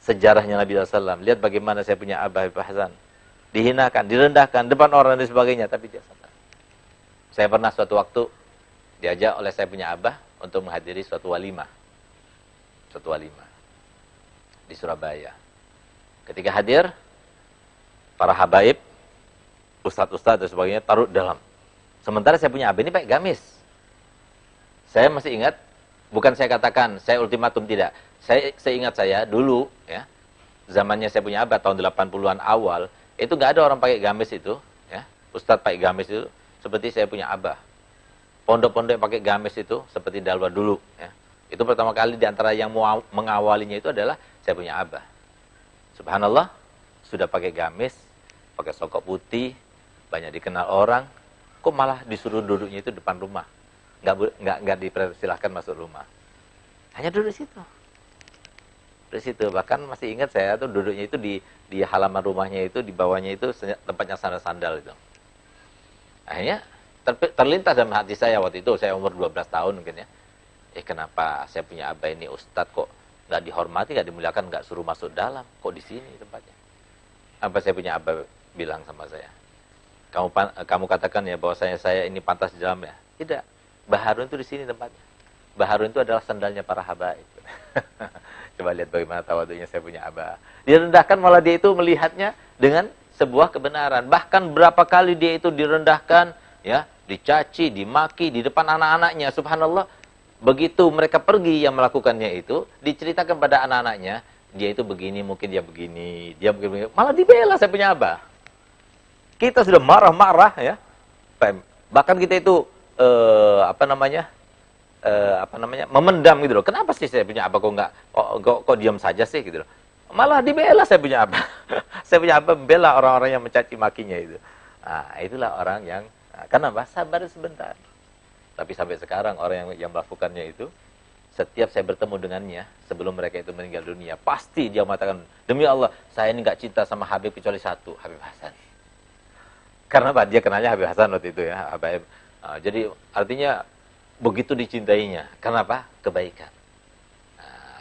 sejarahnya Nabi SAW. Lihat bagaimana saya punya abah Habib Hasan. Dihinakan, direndahkan, depan orang dan sebagainya. Tapi dia sabar. Saya pernah suatu waktu diajak oleh saya punya abah untuk menghadiri suatu walimah. Suatu walimah. Di Surabaya. Ketika hadir, para habaib, ustadz-ustadz dan sebagainya taruh dalam. Sementara saya punya abah ini pakai gamis. Saya masih ingat, bukan saya katakan, saya ultimatum, tidak. Saya ingat saya dulu, ya, zamannya saya punya abah tahun 80-an awal, itu nggak ada orang pakai gamis itu, ya. Ustadz pakai gamis itu, seperti saya punya abah. Pondok-pondok yang pakai gamis itu, seperti Dalwa dulu, ya. Itu pertama kali diantara yang mengawalinya itu adalah saya punya abah. Subhanallah, sudah pakai gamis, pakai sokok putih, banyak dikenal orang, kok malah disuruh duduknya itu depan rumah. Nggak dipersilahkan masuk rumah. Hanya duduk situ. Di situ, bahkan masih ingat saya tuh duduknya itu di halaman rumahnya itu, di bawahnya itu tempatnya sandal-sandal itu. Akhirnya terlintas dalam hati saya waktu itu, saya umur 12 tahun mungkin ya. Kenapa saya punya abah ini ustadz kok nggak dihormati, nggak dimuliakan, nggak suruh masuk dalam, kok di sini tempatnya? Apa saya punya abah bilang sama saya? Kamu katakan ya bahwa saya ini pantas di dalam ya? Tidak. Baharun itu di sini tempatnya. Baharun itu adalah sandalnya para habaib. Coba lihat bagaimana tawadunya saya punya abah. Direndahkan malah dia itu melihatnya dengan sebuah kebenaran. Bahkan berapa kali dia itu direndahkan, ya, dicaci, dimaki di depan anak-anaknya. Subhanallah, begitu mereka pergi yang melakukannya itu, diceritakan pada anak-anaknya, dia itu begini, mungkin dia begini, malah dibela saya punya abah. Kita sudah marah-marah, ya. Bahkan kita itu memendam gitu loh. Kenapa sih saya punya abah kok diam saja sih gitu loh. Malah dibela saya punya abah. Saya punya abah membela orang-orang yang mencaci makinya itu. Nah, itulah orang yang kenapa? Sabar sebentar. Tapi sampai sekarang orang yang melakukannya itu, setiap saya bertemu dengannya sebelum mereka itu meninggal dunia, pasti dia mengatakan, demi Allah, saya ini nggak cinta sama Habib kecuali satu, Habib Hasan. Karena apa? Dia kenalnya Habib Hasan waktu itu ya, Habib. Jadi artinya begitu dicintainya. Kenapa? Kebaikan.